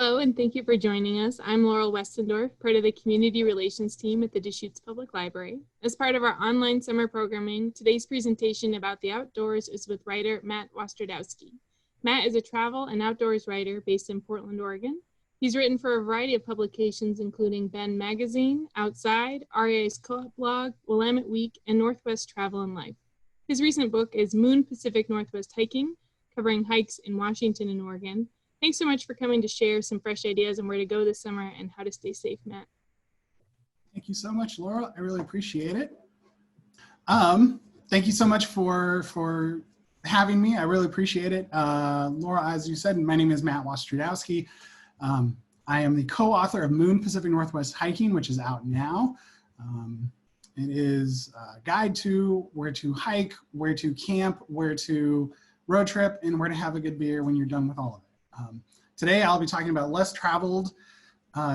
Hello, and thank you for joining us. I'm Laurel Westendorf, part of the Community Relations team at the Deschutes Public Library. As part of our online summer programming, today's presentation about the outdoors is with writer Matt Wastradowski. Matt is a travel and outdoors writer based in Portland, Oregon. He's written for a variety of publications, including Ben Magazine, Outside, REI's Co-op blog, Willamette Week, and Northwest Travel and Life. His recent book is Moon Pacific Northwest Hiking, covering hikes in Washington and Oregon. Thanks so much for coming to share some fresh ideas on where to go this summer and how to stay safe, Matt. Thank you so much, Laura. I really appreciate it. Thank you so much for having me. I really appreciate it. Laura, as you said, my name is Matt Wastradowski. I am the co-author of Moon Pacific Northwest Hiking, which is out now. It is a guide to where to hike, where to camp, where to road trip, and where to have a good beer when you're done with all of it. Today, I'll be talking about less traveled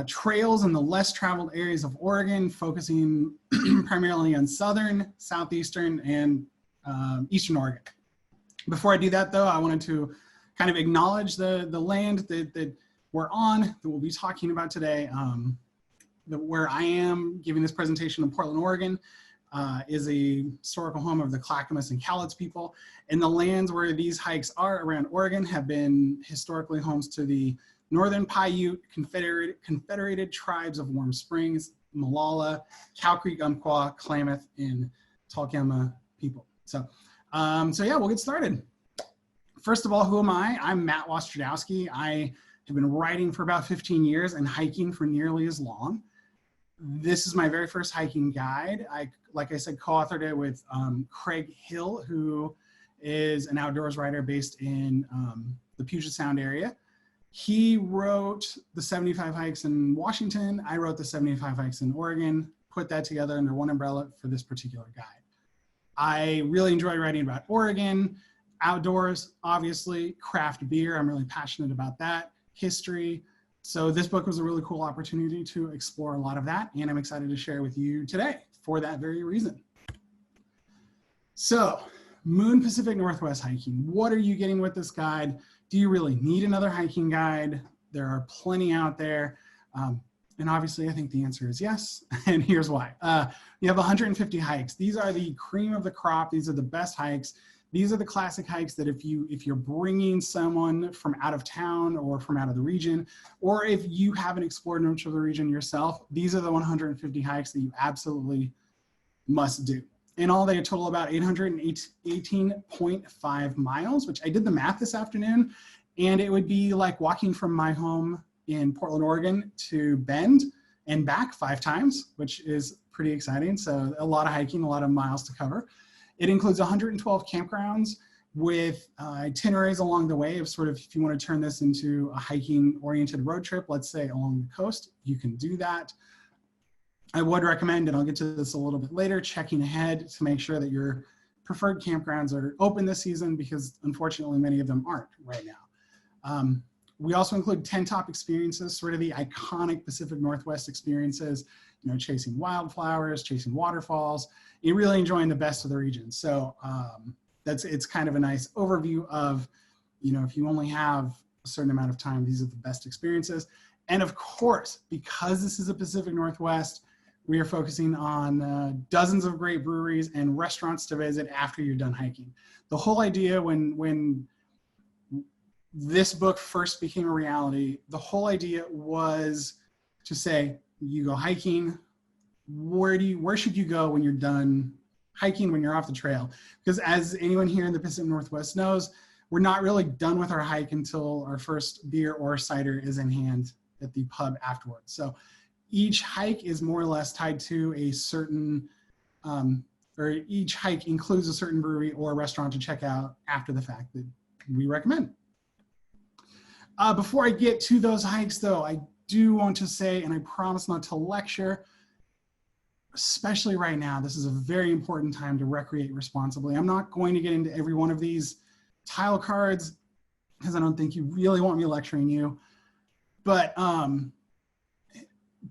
trails in the less traveled areas of Oregon, focusing primarily on southern, southeastern, and eastern Oregon. Before I do that, though, I wanted to kind of acknowledge the land that we're on, that we'll be talking about today. Where I am giving this presentation in Portland, Oregon, is a historical home of the Clackamas and Cowlitz people. And the lands where these hikes are around Oregon have been historically homes to the Northern Paiute Confederated Tribes of Warm Springs, Molalla, Cow Creek, Umpqua, Klamath, and Talcama people. So yeah, we'll get started. First of all, who am I? I'm Matt Wastradowski. I have been writing for about 15 years and hiking for nearly as long. This is my very first hiking guide. Like I said, co-authored it with Craig Hill, who is an outdoors writer based in the Puget Sound area. He wrote the 75 hikes in Washington. I wrote the 75 hikes in Oregon, put that together under one umbrella for this particular guide. I really enjoy writing about Oregon, outdoors, obviously, craft beer. I'm really passionate about that, history. So this book was a really cool opportunity to explore a lot of that, and I'm excited to share with you today for that very reason. So, Moon Pacific Northwest Hiking. What are you getting with this guide? Do you really need another hiking guide? There are plenty out there. And obviously, I think the answer is yes, and here's why. You have 150 hikes. These are the cream of the crop. These are the best hikes. These are the classic hikes that if you're bringing someone from out of town or from out of the region, or if you haven't explored much of the region yourself, these are the 150 hikes that you absolutely must do. In all, they total about 818.5 miles, which I did the math this afternoon, and it would be like walking from my home in Portland, Oregon to Bend and back 5 times, which is pretty exciting. So a lot of hiking, a lot of miles to cover. It includes 112 campgrounds with itineraries along the way of sort of, if you want to turn this into a hiking oriented road trip, let's say along the coast, you can do that. I would recommend, and I'll get to this a little bit later, checking ahead to make sure that your preferred campgrounds are open this season, because unfortunately many of them aren't right now. We also include 10 top experiences, sort of the iconic Pacific Northwest experiences, you know, chasing wildflowers, chasing waterfalls, you're really enjoying the best of the region. So it's kind of a nice overview of, you know, if you only have a certain amount of time, these are the best experiences. And of course, because this is a Pacific Northwest, we are focusing on dozens of great breweries and restaurants to visit after you're done hiking. The whole idea when this book first became a reality, the whole idea was to say, you go hiking, where should you go when you're done hiking, when you're off the trail? Because as anyone here in the Pacific Northwest knows, we're not really done with our hike until our first beer or cider is in hand at the pub afterwards. So each hike is more or less tied to a certain, or each hike includes a certain brewery or restaurant to check out after the fact that we recommend. Before I get to those hikes though, I do want to say, and I promise not to lecture, especially right now, this is a very important time to recreate responsibly. I'm not going to get into every one of these tile cards because I don't think you really want me lecturing you. But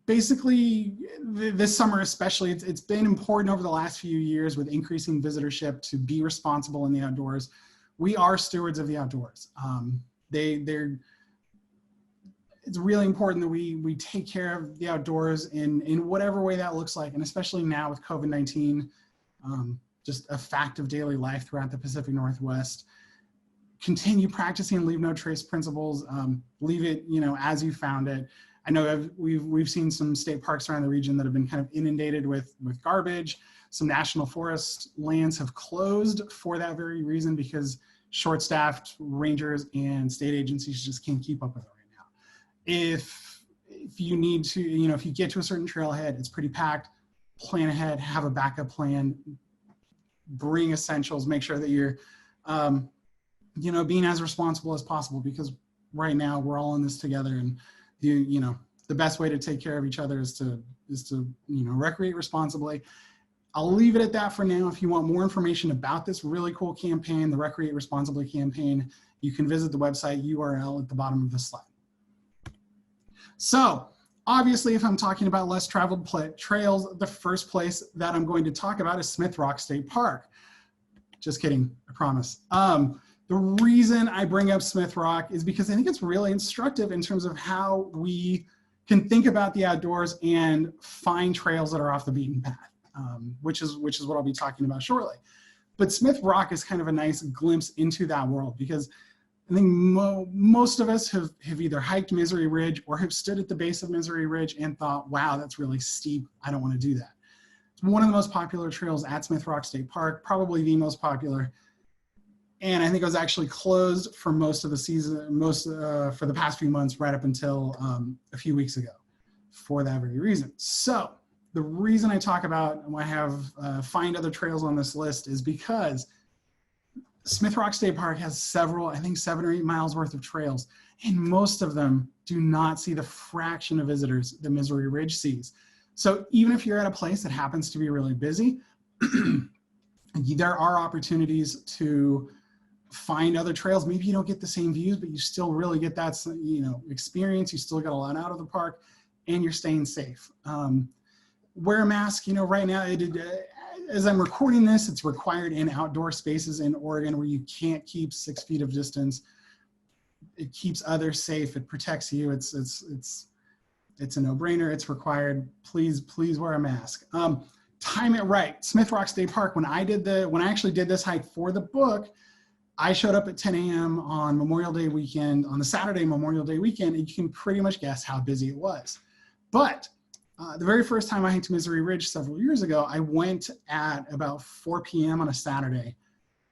basically, this summer especially, it's been important over the last few years with increasing visitorship to be responsible in the outdoors. We are stewards of the outdoors. it's really important that we take care of the outdoors in whatever way that looks like, and especially now with COVID-19, just a fact of daily life throughout the Pacific Northwest. Continue practicing leave no trace principles. Leave it, as you found it. I know we've seen some state parks around the region that have been kind of inundated with garbage. Some national forest lands have closed for that very reason, because short-staffed rangers and state agencies just can't keep up with it right now. If you need to, if you get to a certain trailhead, it's pretty packed, plan ahead, have a backup plan, bring essentials, make sure that you're, being as responsible as possible, because right now we're all in this together, and the best way to take care of each other is to recreate responsibly. I'll leave it at that for now. If you want more information about this really cool campaign, the Recreate Responsibly campaign, you can visit the website URL at the bottom of the slide. So obviously, if I'm talking about less traveled trails, the first place that I'm going to talk about is Smith Rock State Park. Just kidding, I promise. The reason I bring up Smith Rock is because I think it's really instructive in terms of how we can think about the outdoors and find trails that are off the beaten path. Which is what I'll be talking about shortly. But Smith Rock is kind of a nice glimpse into that world, because I think most of us have either hiked Misery Ridge or have stood at the base of Misery Ridge and thought, wow, that's really steep, I don't want to do that. It's one of the most popular trails at Smith Rock State Park, probably the most popular. And I think it was actually closed for most of the season, for the past few months, right up until a few weeks ago, for that very reason. So the reason I talk about, I have find other trails on this list, is because Smith Rock State Park has several, I think 7 or 8 miles worth of trails, and most of them do not see the fraction of visitors that Misery Ridge sees. So even if you're at a place that happens to be really busy, there are opportunities to find other trails. Maybe you don't get the same views, but you still really get that experience. You still get a lot out of the park, and you're staying safe. Wear a mask. Right now, as I'm recording this, it's required in outdoor spaces in Oregon where you can't keep 6 feet of distance. It keeps others safe. It protects you. It's a no-brainer. It's required. Please wear a mask. Time it right. Smith Rock State Park. When I actually did this hike for the book, I showed up at 10 a.m. on Memorial Day weekend, on the Saturday Memorial Day weekend, and you can pretty much guess how busy it was. But the very first time I hiked Misery Ridge several years ago, I went at about 4 p.m. on a Saturday.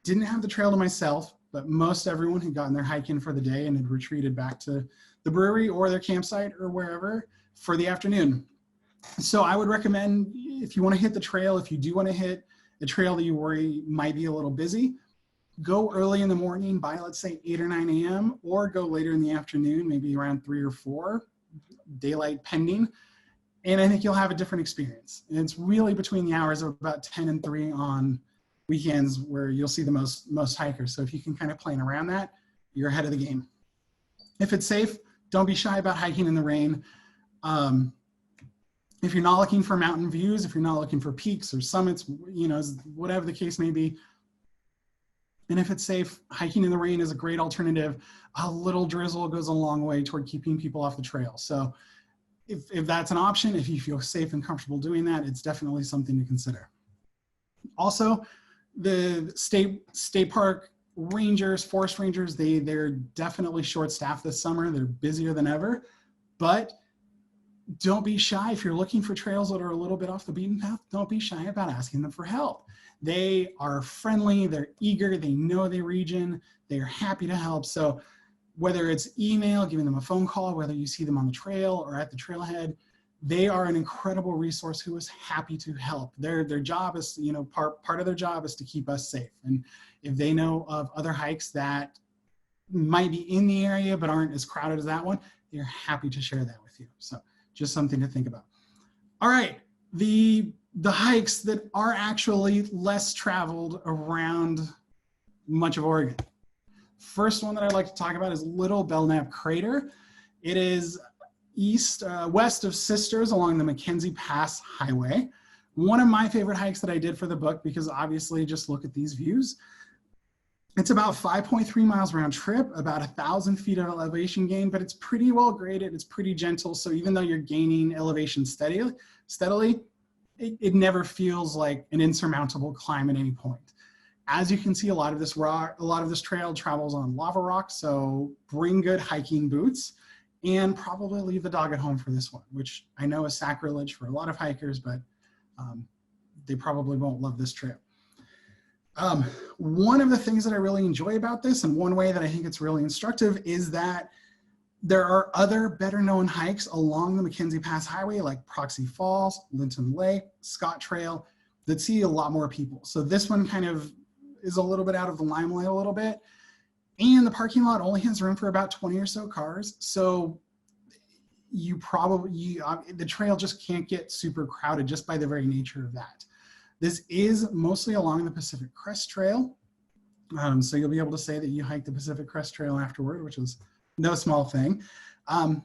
Didn't have the trail to myself, but most everyone had gotten their hike in for the day and had retreated back to the brewery or their campsite or wherever for the afternoon. So I would recommend, if you want to hit the trail, if you do want to hit a trail that you worry might be a little busy, go early in the morning by, let's say, 8 or 9 a.m., or go later in the afternoon, maybe around 3 or 4, daylight pending. And I think you'll have a different experience. And it's really between the hours of about 10 and 3 on weekends where you'll see the most hikers. So if you can kind of plan around that, you're ahead of the game. If it's safe, don't be shy about hiking in the rain. If you're not looking for mountain views, if you're not looking for peaks or summits, whatever the case may be, and if it's safe, hiking in the rain is a great alternative. A little drizzle goes a long way toward keeping people off the trail. So if that's an option, if you feel safe and comfortable doing that, it's definitely something to consider. Also, the state park rangers, forest rangers, they're definitely short-staffed this summer. They're busier than ever, but don't be shy. If you're looking for trails that are a little bit off the beaten path, don't be shy about asking them for help. They are friendly, they're eager, they know their region, they're happy to help. So whether it's email, giving them a phone call, whether you see them on the trail or at the trailhead, they are an incredible resource who is happy to help. Their job is, part of their job is to keep us safe. And if they know of other hikes that might be in the area but aren't as crowded as that one, they're happy to share that with you. So just something to think about. All right, the hikes that are actually less traveled around much of Oregon. First one that I'd like to talk about is Little Belknap Crater. It is west of Sisters along the Mackenzie Pass Highway. One of my favorite hikes that I did for the book, because obviously just look at these views. It's about 5.3 miles round trip, about 1,000 feet of elevation gain, but it's pretty well graded. It's pretty gentle. So even though you're gaining elevation steadily, it never feels like an insurmountable climb at any point. As you can see, a lot of this trail travels on lava rock. So bring good hiking boots and probably leave the dog at home for this one, which I know is sacrilege for a lot of hikers, but they probably won't love this trail. One of the things that I really enjoy about this, and one way that I think it's really instructive, is that there are other better known hikes along the Mackenzie Pass Highway, like Proxy Falls, Linton Lake, Scott Trail, that see a lot more people. So this one kind of is a little bit out of the limelight a little bit. And the parking lot only has room for about 20 or so cars. So the trail just can't get super crowded just by the very nature of that. This is mostly along the Pacific Crest Trail. So you'll be able to say that you hiked the Pacific Crest Trail afterward, which is no small thing. And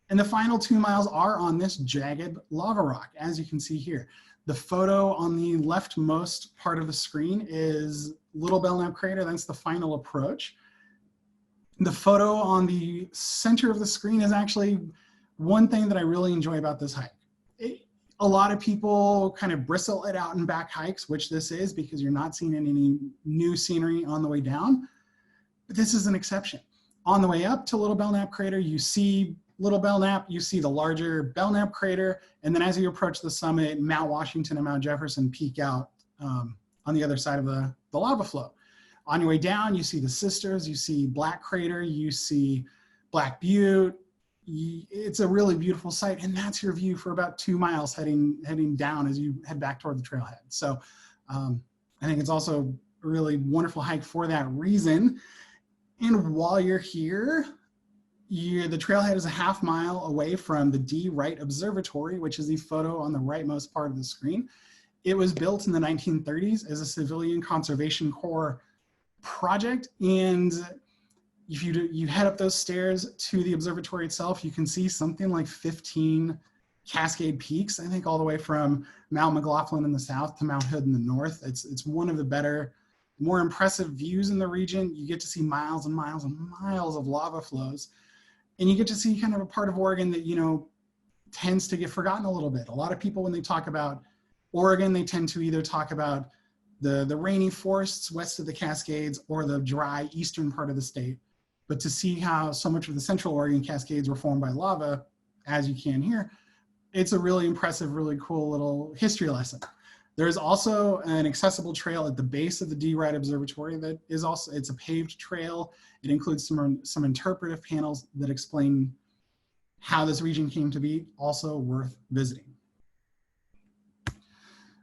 the final 2 miles are on this jagged lava rock, as you can see here. The photo on the leftmost part of the screen is Little Belknap Crater. That's the final approach. The photo on the center of the screen is actually one thing that I really enjoy about this hike. A lot of people kind of bristle it out in back hikes, which this is, because you're not seeing any new scenery on the way down. But this is an exception. On the way up to Little Belknap Crater, you see Little Belknap, you see the larger Belknap Crater, and then as you approach the summit, Mount Washington and Mount Jefferson peek out on the other side of the lava flow. On your way down, you see the Sisters, you see Black Crater, you see Black Butte. It's a really beautiful sight, and that's your view for about 2 miles heading down as you head back toward the trailhead. So I think it's also a really wonderful hike for that reason. And while you're here, the trailhead is a half mile away from the D. Wright Observatory, which is the photo on the rightmost part of the screen. It was built in the 1930s as a civilian conservation corps project, and if you head up those stairs to the observatory itself, you can see something like 15 Cascade Peaks, I think all the way from Mount McLaughlin in the south to Mount Hood in the north. It's one of the better, more impressive views in the region. You get to see miles and miles and miles of lava flows, and you get to see kind of a part of Oregon that, tends to get forgotten a little bit. A lot of people, when they talk about Oregon, they tend to either talk about the rainy forests west of the Cascades or the dry eastern part of the state. But to see how so much of the Central Oregon Cascades were formed by lava, as you can here, it's a really impressive, really cool little history lesson. There's also an accessible trail at the base of the D. Wright Observatory that is also, it's a paved trail. It includes some interpretive panels that explain how this region came to be, also worth visiting.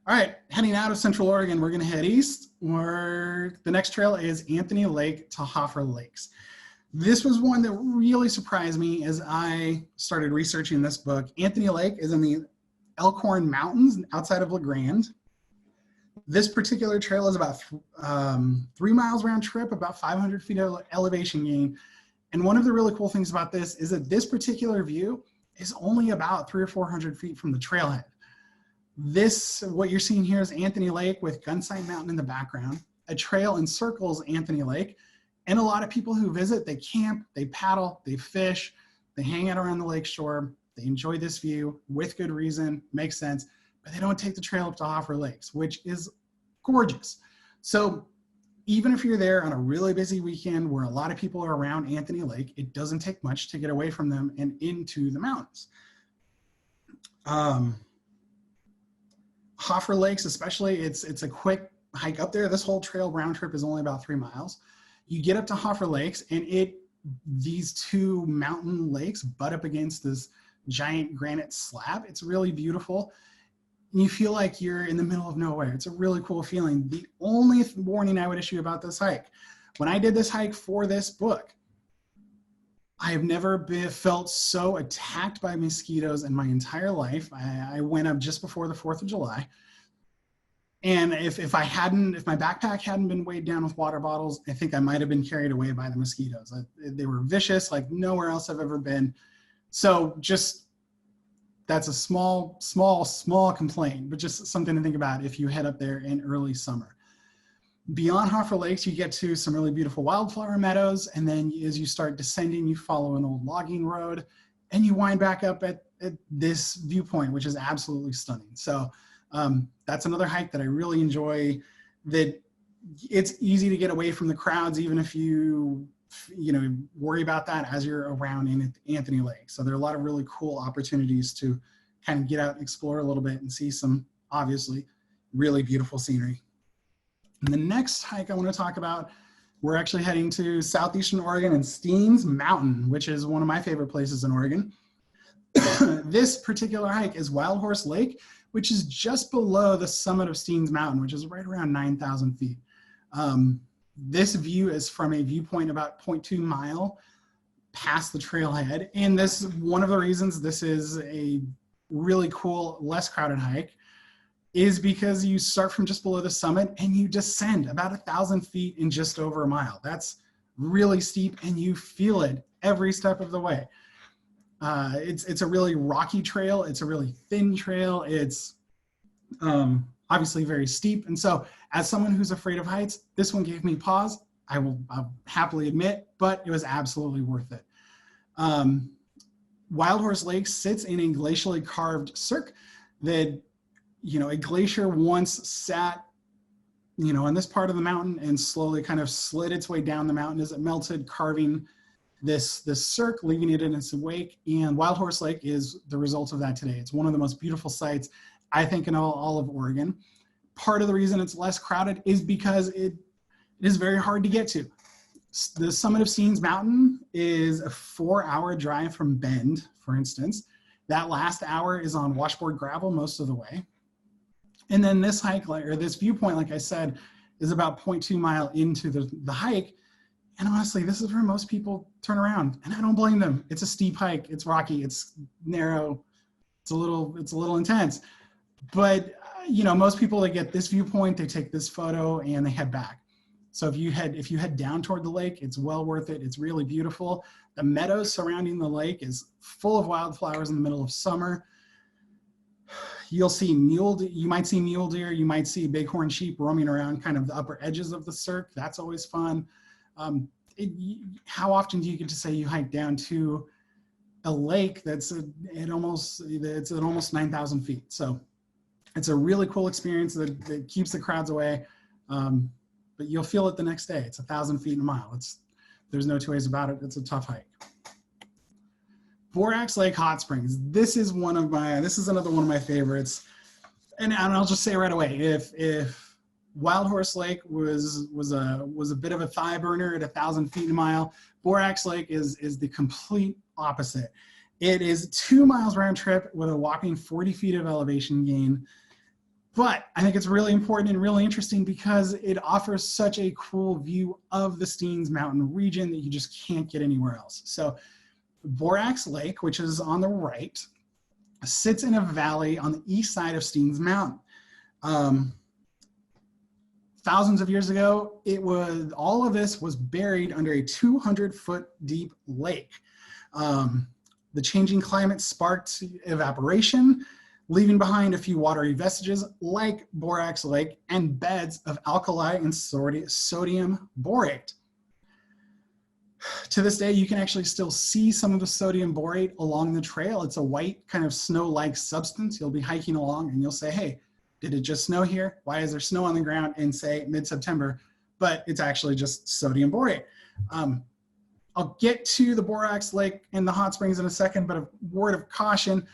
All right, heading out of Central Oregon, we're gonna head east, where the next trail is Anthony Lake to Hoffer Lakes. This was one that really surprised me as I started researching this book. Anthony Lake is in the Elkhorn Mountains outside of La Grande. This particular trail is about 3 miles round trip, about 500 feet of elevation gain. And one of the really cool things about this is that this particular view is only about 300 or 400 feet from the trailhead. What you're seeing here is Anthony Lake with Gunsight Mountain in the background. A trail encircles Anthony Lake. And a lot of people who visit, they camp, they paddle, they fish, they hang out around the lake shore, they enjoy this view with good reason, makes sense, but they don't take the trail up to Hoffer Lakes, which is gorgeous. So even if you're there on a really busy weekend where a lot of people are around Anthony Lake, it doesn't take much to get away from them and into the mountains. Hoffer Lakes especially, it's a quick hike up there. This whole trail round trip is only about 3 miles. You get up to Hoffer Lakes, and these two mountain lakes butt up against this giant granite slab. It's really beautiful. And you feel like you're in the middle of nowhere. It's a really cool feeling. The only warning I would issue about this hike, when I did this hike for this book, I have never felt so attacked by mosquitoes in my entire life. I went up just before the 4th of July. And if my backpack hadn't been weighed down with water bottles, I think I might have been carried away by the mosquitoes. They were vicious, like nowhere else I've ever been. So that's a small complaint, but just something to think about if you head up there in early summer. Beyond Hoffer Lakes, you get to some really beautiful wildflower meadows. And then as you start descending, you follow an old logging road and you wind back up at this viewpoint, which is absolutely stunning. So that's another hike that I really enjoy, that it's easy to get away from the crowds, even if you worry about that as you're around in Anthony Lake. So there are a lot of really cool opportunities to kind of get out and explore a little bit and see some, obviously, really beautiful scenery. And the next hike I want to talk about, we're actually heading to southeastern Oregon and Steens Mountain, which is one of my favorite places in Oregon. This particular hike is Wild Horse Lake, which is just below the summit of Steens Mountain, which is right around 9,000 feet. This view is from a viewpoint about 0.2 mile past the trailhead. And this is one of the reasons this is a really cool, less crowded hike, is because you start from just below the summit and you descend about 1,000 feet in just over a mile. That's really steep and you feel it every step of the way. It's a really rocky trail. It's a really thin trail. It's obviously very steep. And so as someone who's afraid of heights, this one gave me pause. I'll happily admit, but it was absolutely worth it. Wild Horse Lake sits in a glacially carved cirque that, a glacier once sat, on this part of the mountain and slowly kind of slid its way down the mountain as it melted, carving this cirque, leaving it in its wake. And Wild Horse Lake is the result of that today. It's one of the most beautiful sites, I think, in all of Oregon. Part of the reason it's less crowded is because it is very hard to get to. The summit of Steens Mountain is a 4-hour drive from Bend, for instance. That last hour is on washboard gravel most of the way. And then this hike, or this viewpoint, like I said, is about 0.2 mile into the hike. And honestly, this is where most people turn around, and I don't blame them. It's a steep hike, it's rocky, it's narrow, it's a little intense. But most people that get this viewpoint, they take this photo and they head back. So if you head down toward the lake, it's well worth it. It's really beautiful. The meadows surrounding the lake is full of wildflowers in the middle of summer. You'll see you might see mule deer, you might see bighorn sheep roaming around kind of the upper edges of the cirque. That's always fun. How often do you get to say you hike down to a lake that's at almost 9,000 feet? So it's a really cool experience that keeps the crowds away, but you'll feel it the next day. It's 1,000 feet in a mile. There's no two ways about it. It's a tough hike. Borax Lake Hot Springs. This is another one of my favorites. And I'll just say right away, if Wild Horse Lake was a bit of a thigh burner at 1,000 feet a mile, Borax Lake is the complete opposite. It is 2 miles round trip with a whopping 40 feet of elevation gain. But I think it's really important and really interesting because it offers such a cool view of the Steens Mountain region that you just can't get anywhere else. So Borax Lake, which is on the right, sits in a valley on the east side of Steens Mountain. Thousands of years ago, all of this was buried under a 200-foot deep lake. The changing climate sparked evaporation, leaving behind a few watery vestiges like Borax Lake and beds of alkali and sodium borate. To this day, you can actually still see some of the sodium borate along the trail. It's a white kind of snow-like substance. You'll be hiking along and you'll say, hey, did it just snow here? Why is there snow on the ground in, say, mid-September? But it's actually just sodium borate. I'll get to the Borax Lake and the hot springs in a second, but a word of caution,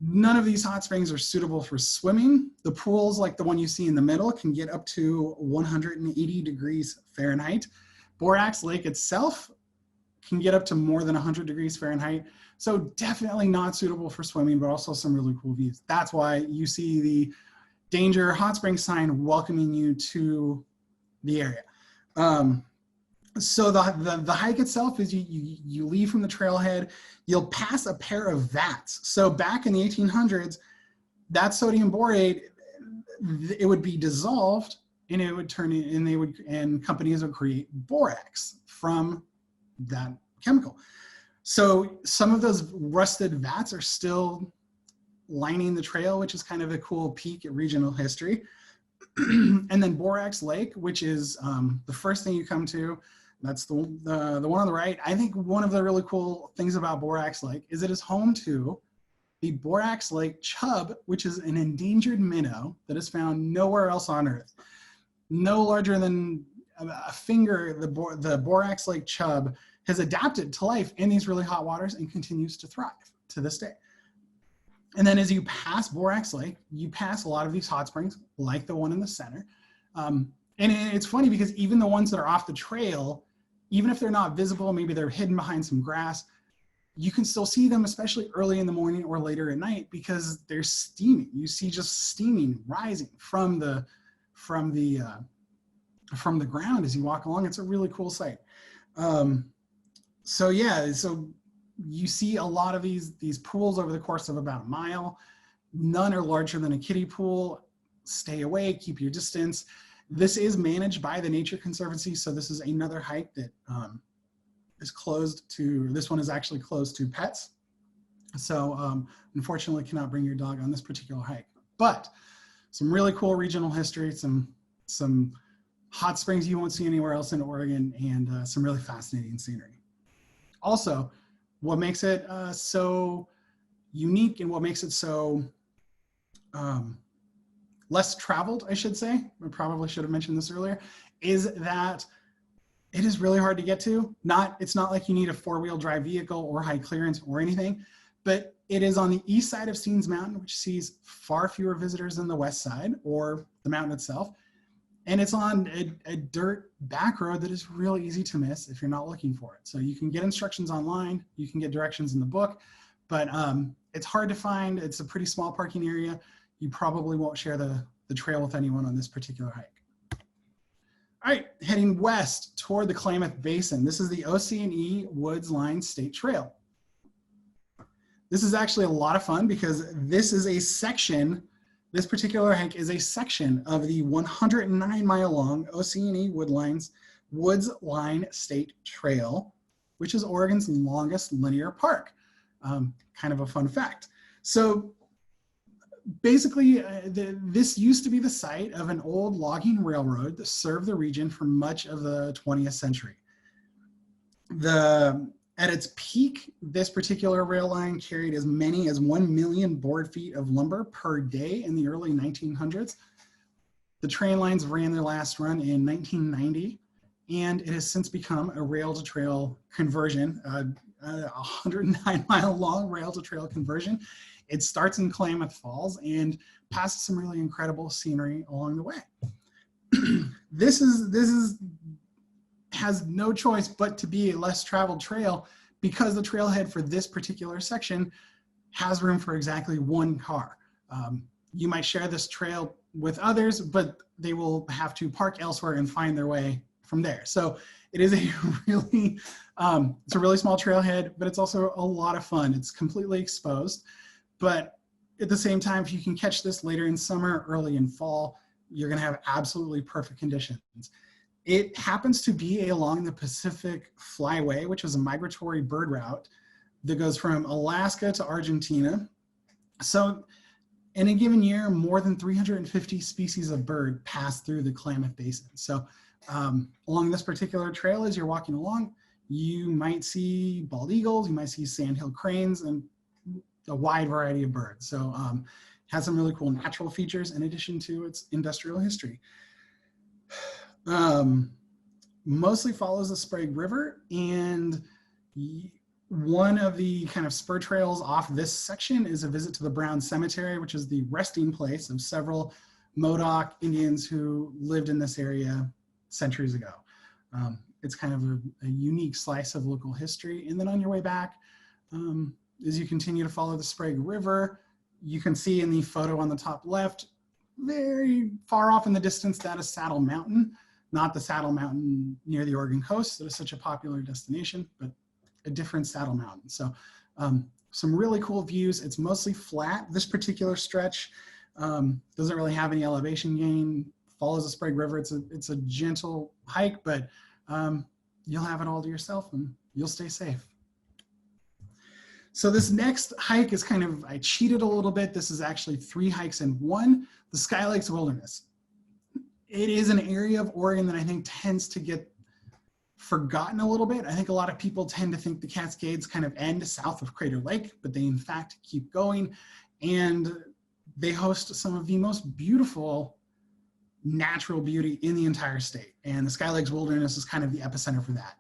none of these hot springs are suitable for swimming. The pools, like the one you see in the middle, can get up to 180 degrees Fahrenheit. Borax Lake itself can get up to more than 100 degrees Fahrenheit. So definitely not suitable for swimming, but also some really cool views. That's why you see the danger hot spring sign welcoming you to the area. So the hike itself is you leave from the trailhead, you'll pass a pair of vats. So back in the 1800s, that sodium borate, it would be dissolved and it would turn in, and companies would create borax from that chemical. So some of those rusted vats are still lining the trail, which is kind of a cool peek at regional history. And then Borax Lake, which is the first thing you come to. That's the one on the right. I think one of the really cool things about Borax Lake is it is home to the Borax Lake chub, which is an endangered minnow that is found nowhere else on Earth. No larger than a finger, the Borax Lake chub has adapted to life in these really hot waters and continues to thrive to this day. And then as you pass Borax Lake, you pass a lot of these hot springs, like the one in the center. And it's funny because even the ones that are off the trail, even if they're not visible, maybe they're hidden behind some grass, you can still see them, especially early in the morning or later at night, because they're steaming. You see just steaming rising from the ground as you walk along. It's a really cool sight. So yeah, so you see a lot of these pools over the course of about a mile. None are larger than a kiddie pool. Stay away, keep your distance. This is managed by the Nature Conservancy, so this is another hike that is closed to, this one is actually closed to pets. So unfortunately cannot bring your dog on this particular hike. But some really cool regional history, some hot springs you won't see anywhere else in Oregon, and some really fascinating scenery. Also, what makes it so unique and what makes it so less traveled, I should say, I probably should have mentioned this earlier, is that it is really hard to get to. It's not like you need a four-wheel drive vehicle or high clearance or anything, but it is on the east side of Steens Mountain, which sees far fewer visitors than the west side or the mountain itself. And it's on a dirt back road that is really easy to miss if you're not looking for it. So you can get instructions online, you can get directions in the book, but it's hard to find. It's a pretty small parking area. You probably won't share the trail with anyone on this particular hike. All right, heading west toward the Klamath Basin. This is the OC&E Woods Line State Trail. This is actually a lot of fun because this is a section, this particular hike is a section of the 109-mile-long OC&E Woods Line State Trail, which is Oregon's longest linear park. Kind of a fun fact. So basically, this used to be the site of an old logging railroad that served the region for much of the 20th century. At its peak, this particular rail line carried as many as 1 million board feet of lumber per day in the early 1900s. The train lines ran their last run in 1990, and it has since become a rail-to-trail conversion, a 109-mile-long rail-to-trail conversion. It starts in Klamath Falls and passes some really incredible scenery along the way. This has no choice but to be a less traveled trail because the trailhead for this particular section has room for exactly one car. You might share this trail with others, but they will have to park elsewhere and find their way from there. So it is a really, it's a really small trailhead, but it's also a lot of fun. It's completely exposed, but at the same time, if you can catch this later in summer, early in fall, you're gonna have absolutely perfect conditions. It happens to be along the Pacific Flyway, which is a migratory bird route that goes from Alaska to Argentina. So in a given year, more than 350 species of bird pass through the Klamath Basin. So along this particular trail, as you're walking along, you might see bald eagles, you might see sandhill cranes, and a wide variety of birds. So it has some really cool natural features in addition to its industrial history. Mostly follows the Sprague River, and one of the kind of spur trails off this section is a visit to the Brown Cemetery, which is the resting place of several Modoc Indians who lived in this area centuries ago. It's kind of a unique slice of local history. And then on your way back, as you continue to follow the Sprague River, you can see in the photo on the top left, very far off in the distance, that is Saddle Mountain. Not the Saddle Mountain near the Oregon coast that is such a popular destination, but a different Saddle Mountain. So some really cool views. It's mostly flat. This particular stretch doesn't really have any elevation gain, follows the Sprague River. It's a gentle hike, but you'll have it all to yourself and you'll stay safe. So this next hike is I cheated a little bit. This is actually 3 hikes in one, the Sky Lakes Wilderness. it is an area of Oregon that I think tends to get forgotten a little bit. I think a lot of people tend to think the Cascades kind of end south of Crater Lake, but they in fact keep going, and they host some of the most beautiful natural beauty in the entire state. And the Sky Lakes Wilderness is kind of the epicenter for that.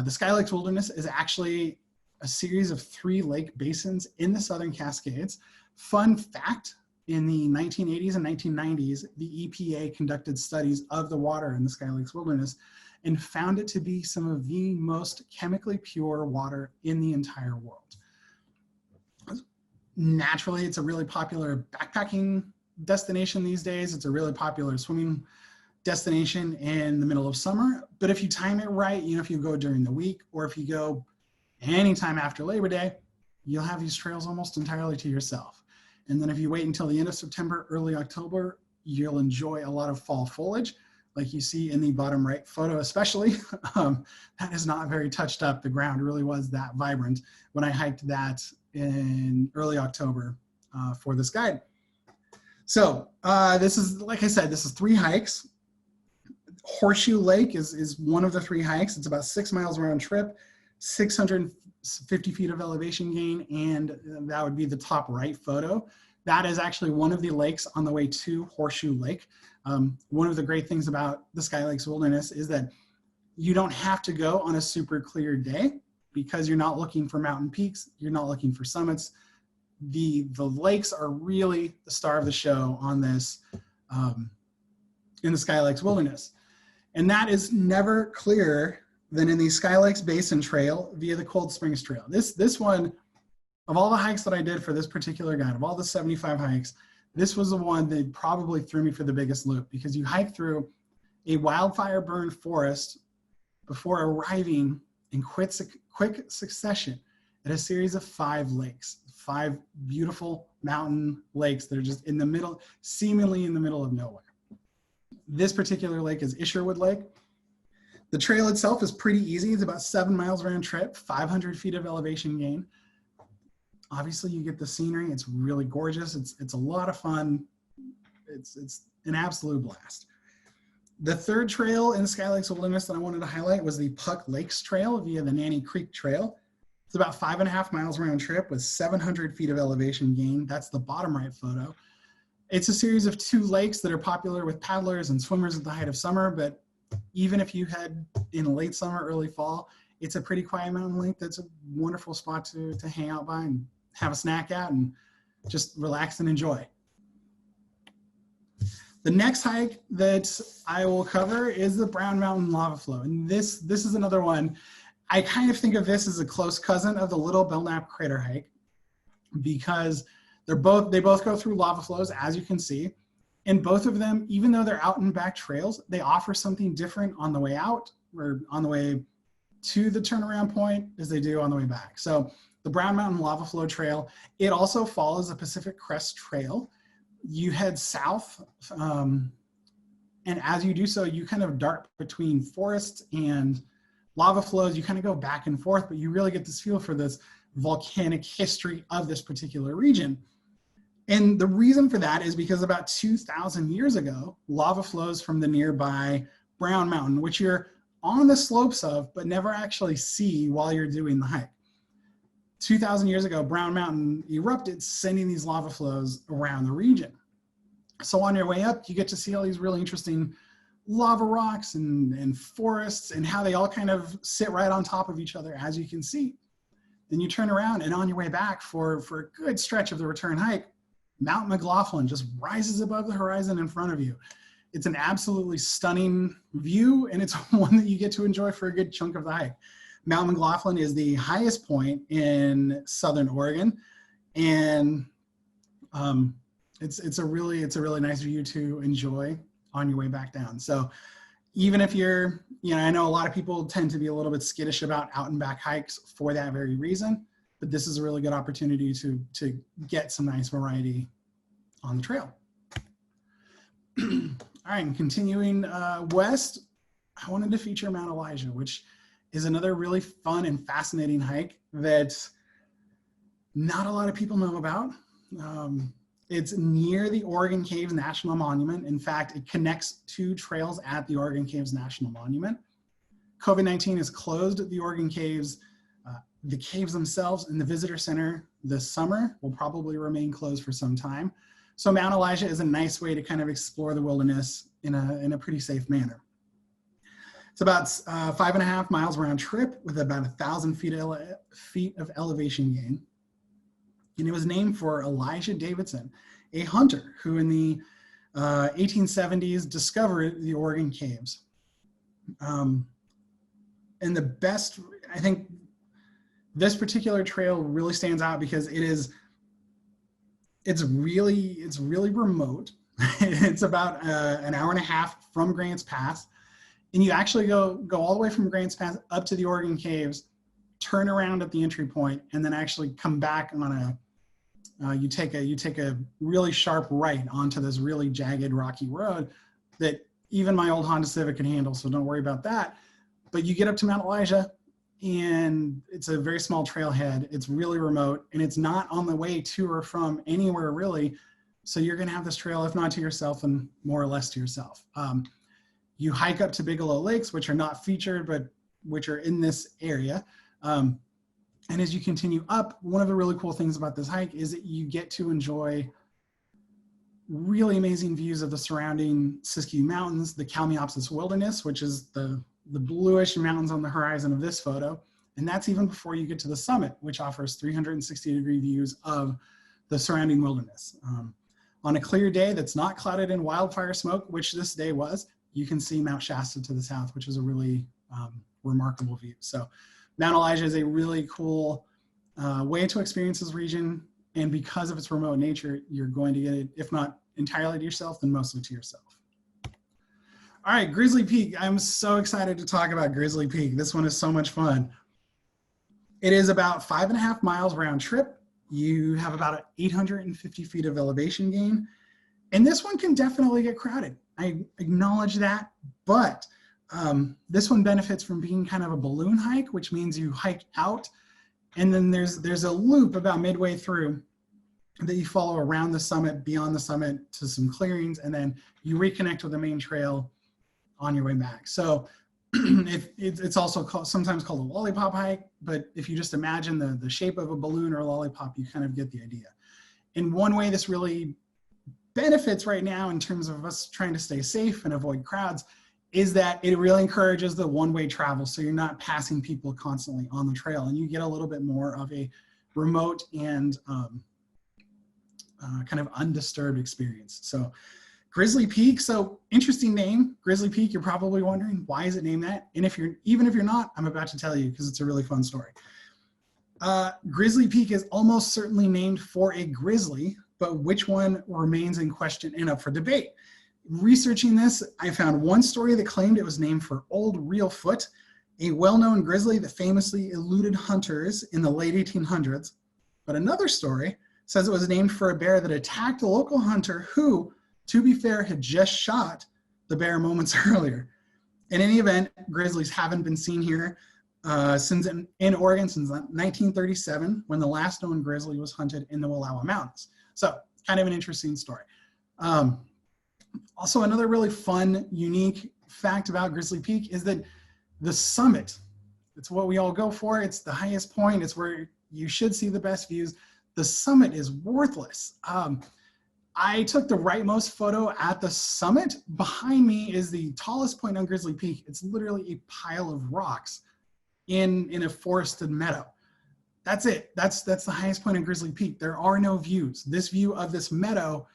The Sky Lakes Wilderness is actually a series of 3 lake basins in the Southern Cascades. Fun fact, in the 1980s and 1990s, the EPA conducted studies of the water in the Sky Lakes Wilderness and found it to be some of the most chemically pure water in the entire world. Naturally, it's a really popular backpacking destination these days. It's a really popular swimming destination in the middle of summer. But if you time it right, if you go during the week or if you go anytime after Labor Day, you'll have these trails almost entirely to yourself. And then if you wait until the end of September, early October, you'll enjoy a lot of fall foliage, like you see in the bottom right photo especially. That is not very touched up. The ground really was that vibrant when I hiked that in early October for this guide. So this is, like I said, this is 3 hikes. Horseshoe Lake is one of the 3 hikes. It's about 6 miles round trip, 650 feet of elevation gain, and that would be the top right photo. That is actually one of the lakes on the way to Horseshoe Lake. One of the great things about the Sky Lakes Wilderness is that you don't have to go on a super clear day because you're not looking for mountain peaks, you're not looking for summits. The lakes are really the star of the show on this in the Sky Lakes Wilderness. And that is never clearer than in the Sky Lakes Basin Trail via the Cold Springs Trail. This one, of all the hikes that I did for this particular guide, of all the 75 hikes, this was the one that probably threw me for the biggest loop, because you hike through a wildfire burned forest before arriving in quick succession at a series of 5 lakes, 5 beautiful mountain lakes that are just in the middle, seemingly in the middle of nowhere. This particular lake is Isherwood Lake. The trail itself is pretty easy. It's about 7 miles round trip, 500 feet of elevation gain. Obviously you get the scenery. It's really gorgeous. It's a lot of fun. It's an absolute blast. The third trail in the Sky Lakes Wilderness that I wanted to highlight was the Puck Lakes Trail via the Nanny Creek Trail. It's about 5.5 miles round trip with 700 feet of elevation gain. That's the bottom right photo. It's a series of 2 lakes that are popular with paddlers and swimmers at the height of summer, but even if you head in late summer, early fall, it's a pretty quiet mountain lake that's a wonderful spot to hang out by and have a snack at and just relax and enjoy. The next hike that I will cover is the Brown Mountain Lava Flow. And this is another one. I kind of think of this as a close cousin of the Little Belknap Crater hike, because they both go through lava flows, as you can see. And both of them, even though they're out and back trails, they offer something different on the way out or on the way to the turnaround point as they do on the way back. So the Brown Mountain Lava Flow Trail, it also follows the Pacific Crest Trail. You head south, and as you do so, you kind of dart between forests and lava flows. You kind of go back and forth, but you really get this feel for this volcanic history of this particular region. And the reason for that is because about 2,000 years ago, lava flows from the nearby Brown Mountain, which you're on the slopes of, but never actually see while you're doing the hike. 2,000 years ago, Brown Mountain erupted, sending these lava flows around the region. So on your way up, you get to see all these really interesting lava rocks and forests and how they all kind of sit right on top of each other, as you can see. Then you turn around, and on your way back for a good stretch of the return hike, Mount McLaughlin just rises above the horizon in front of you. It's an absolutely stunning view, and it's one that you get to enjoy for a good chunk of the hike. Mount McLaughlin is the highest point in Southern Oregon, and it's a really nice view to enjoy on your way back down. So even if you're, I know a lot of people tend to be a little bit skittish about out and back hikes for that very reason, but this is a really good opportunity to get some nice variety on the trail. All right, and continuing west, I wanted to feature Mount Elijah, which is another really fun and fascinating hike that not a lot of people know about. It's near the Oregon Caves National Monument. In fact, it connects two trails at the Oregon Caves National Monument. COVID-19 has closed the Oregon Caves. The caves themselves and the visitor center this summer will probably remain closed for some time. So Mount Elijah is a nice way to kind of explore the wilderness in a pretty safe manner. It's about 5.5 miles round trip with about 1,000 feet of elevation gain. And it was named for Elijah Davidson, a hunter who in the 1870s discovered the Oregon Caves. And the best, I think, this particular trail really stands out because it's really remote. It's about an hour and a half from Grants Pass, and you actually go all the way from Grants Pass up to the Oregon Caves, turn around at the entry point, and then actually come back on you take a really sharp right onto this really jagged rocky road that even my old Honda Civic can handle. So don't worry about that. But you get up to Mount Elijah, and it's a very small trailhead. It's really remote, and it's not on the way to or from anywhere really. So you're gonna have this trail, if not to yourself, and more or less to yourself. You hike up to Bigelow Lakes, which are not featured, but which are in this area. And as you continue up, one of the really cool things about this hike is that you get to enjoy really amazing views of the surrounding Siskiyou Mountains, the Kalmiopsis Wilderness, which is the bluish mountains on the horizon of this photo. And that's even before you get to the summit, which offers 360-degree views of the surrounding wilderness. On a clear day that's not clouded in wildfire smoke, which this day was, you can see Mount Shasta to the south, which is a really remarkable view. So Mount Elijah is a really cool way to experience this region. And because of its remote nature, you're going to get it, if not entirely to yourself, then mostly to yourself. All right, Grizzly Peak. I'm so excited to talk about Grizzly Peak. This one is so much fun. It is about 5.5 miles round trip. You have about 850 feet of elevation gain. And this one can definitely get crowded. I acknowledge that, but this one benefits from being kind of a balloon hike, which means you hike out, and then there's a loop about midway through that you follow around the summit, beyond the summit to some clearings, and then you reconnect with the main trail on your way back. So it's also sometimes called a lollipop hike, but if you just imagine the shape of a balloon or a lollipop, you kind of get the idea. And one way this really benefits right now in terms of us trying to stay safe and avoid crowds is that it really encourages the one-way travel. So you're not passing people constantly on the trail, and you get a little bit more of a remote and kind of undisturbed experience. So Grizzly Peak, so interesting name, Grizzly Peak. You're probably wondering, why is it named that? And even if you're not, I'm about to tell you because it's a really fun story. Grizzly Peak is almost certainly named for a grizzly, but which one remains in question and up for debate. Researching this, I found one story that claimed it was named for Old Reelfoot, a well-known grizzly that famously eluded hunters in the late 1800s. But another story says it was named for a bear that attacked a local hunter who, to be fair, had just shot the bear moments earlier. In any event, grizzlies haven't been seen here in Oregon since 1937, when the last known grizzly was hunted in the Wallowa Mountains. So kind of an interesting story. Also, another really fun, unique fact about Grizzly Peak is that the summit, it's what we all go for. It's the highest point. It's where you should see the best views. The summit is worthless. I took the rightmost photo at the summit. Behind me is the tallest point on Grizzly Peak. It's literally a pile of rocks in a forested meadow. That's it. That's the highest point on Grizzly Peak. There are no views. This view of this meadow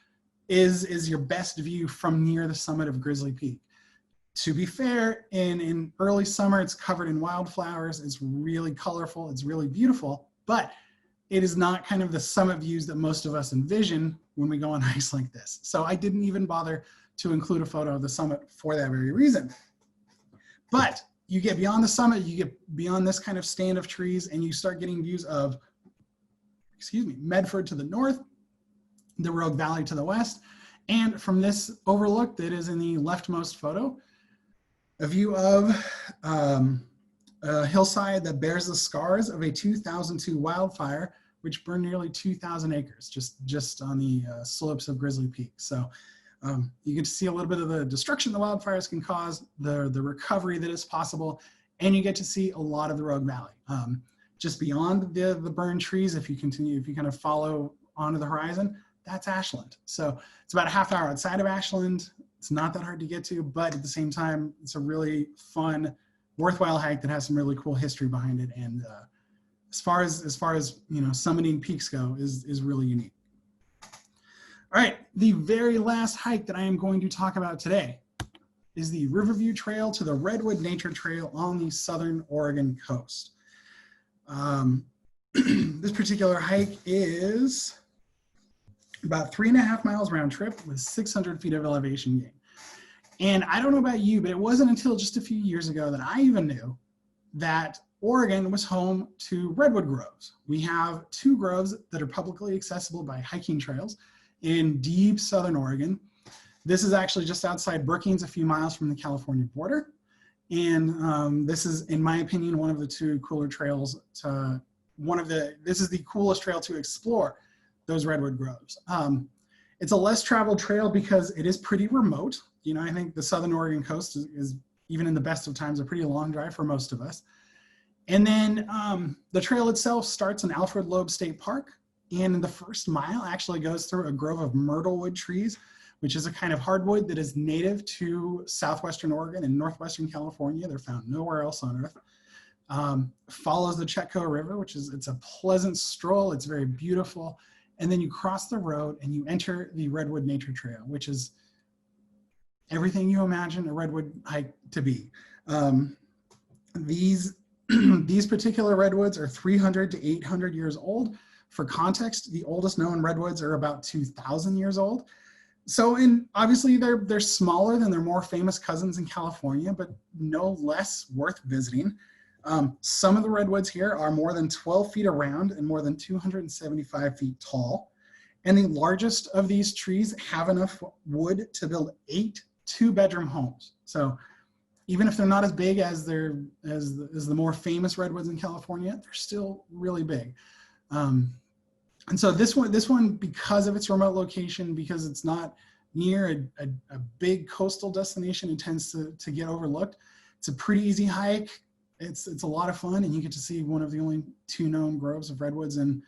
is your best view from near the summit of Grizzly Peak. To be fair, in early summer, it's covered in wildflowers. It's really colorful. It's really beautiful, but it is not kind of the summit views that most of us envision when we go on hikes like this. So I didn't even bother to include a photo of the summit for that very reason. But you get beyond the summit, you get beyond this kind of stand of trees, and you start getting views of, Medford to the north, the Rogue Valley to the west, and from this overlook that is in the leftmost photo, a view of a hillside that bears the scars of a 2002 wildfire, which burned nearly 2,000 acres just on the slopes of Grizzly Peak. So you get to see a little bit of the destruction the wildfires can cause, the recovery that is possible, and you get to see a lot of the Rogue Valley. Just beyond the burned trees, if you kind of follow onto the horizon, that's Ashland. So it's about a half hour outside of Ashland. It's not that hard to get to, but at the same time, it's a really fun, worthwhile hike that has some really cool history behind it. And as far as summiting peaks go, is really unique. All right, the very last hike that I am going to talk about today is the Riverview Trail to the Redwood Nature Trail on the southern Oregon coast. This particular hike is about 3.5 miles round trip with 600 feet of elevation gain. And I don't know about you, but it wasn't until just a few years ago that I even knew that Oregon was home to redwood groves. We have 2 groves that are publicly accessible by hiking trails in deep southern Oregon. This is actually just outside Brookings, a few miles from the California border. And this is, in my opinion, one of the 2 cooler trails this is the coolest trail to explore those redwood groves. It's a less traveled trail because it is pretty remote. I think the southern Oregon coast is even in the best of times, a pretty long drive for most of us. And then the trail itself starts in Alfred Loeb State Park. And the first mile actually goes through a grove of myrtlewood trees, which is a kind of hardwood that is native to southwestern Oregon and northwestern California. They're found nowhere else on earth. Follows the Chetco River, it's a pleasant stroll. It's very beautiful. And then you cross the road and you enter the Redwood Nature Trail, which is everything you imagine a redwood hike to be. These particular redwoods are 300 to 800 years old. For context, the oldest known redwoods are about 2,000 years old. So, obviously they're smaller than their more famous cousins in California, but no less worth visiting. Some of the redwoods here are more than 12 feet around and more than 275 feet tall. And the largest of these trees have enough wood to build 8 2-bedroom homes. So even if they're not as big as the more famous redwoods in California, they're still really big. And so this one, because of its remote location, because it's not near a big coastal destination, it tends to get overlooked. It's a pretty easy hike. It's a lot of fun, and you get to see one of the only 2 known groves of redwoods in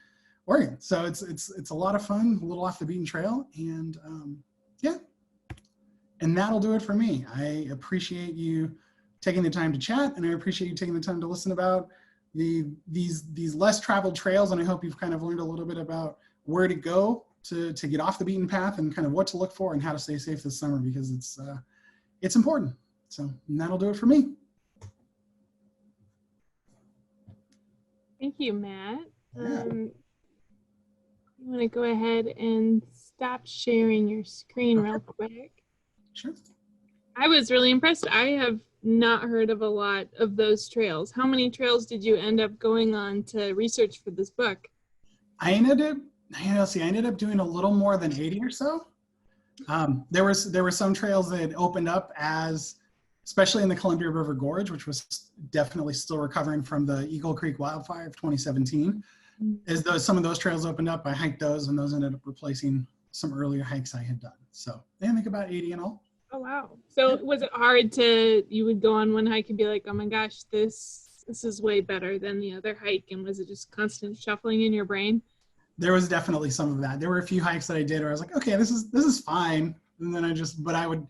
Oregon. So it's a lot of fun, a little off the beaten trail, and yeah. And that'll do it for me. I appreciate you taking the time to chat, and I appreciate you taking the time to listen about these less traveled trails, and I hope you've kind of learned a little bit about where to go to get off the beaten path and kind of what to look for and how to stay safe this summer, because it's important. So that'll do it for me. Thank you, Matt. Yeah. You want to go ahead and stop sharing your screen real quick? Sure. I was really impressed. I have not heard of a lot of those trails. How many trails did you end up going on to research for this book? I ended up doing a little more than 80 or so. There were some trails that opened up especially in the Columbia River Gorge, which was definitely still recovering from the Eagle Creek wildfire of 2017. As some of those trails opened up, I hiked those, and those ended up replacing some earlier hikes I had done. So I think about 80 in all. Oh, wow. So was it hard you would go on one hike and be like, oh my gosh, this is way better than the other hike? And was it just constant shuffling in your brain? There was definitely some of that. There were a few hikes that I did where I was like, okay, this is fine. And then I would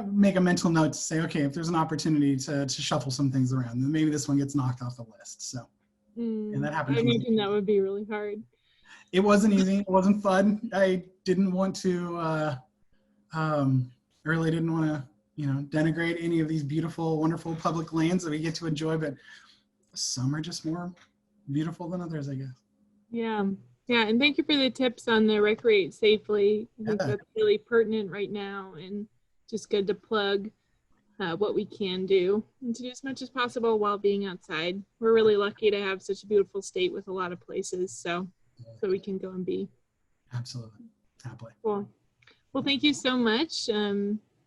make a mental note to say, okay, if there's an opportunity to shuffle some things around, then maybe this one gets knocked off the list. So, and that happened. I imagine that would be really hard. It wasn't easy. It wasn't fun. I didn't want to, I really didn't want to, denigrate any of these beautiful, wonderful public lands that we get to enjoy, but some are just more beautiful than others, I guess. Yeah. Yeah. And thank you for the tips on the recreate safely. I think that's really pertinent right now, and just good to plug what we can do and to do as much as possible while being outside. We're really lucky to have such a beautiful state with a lot of places, so we can go and be. Absolutely. Happily. Cool. Well, thank you so much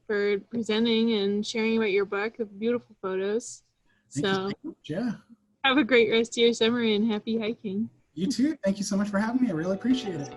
for presenting and sharing about your book of beautiful photos. Thank you so much. Yeah. Have a great rest of your summer and happy hiking. You too. Thank you so much for having me. I really appreciate it.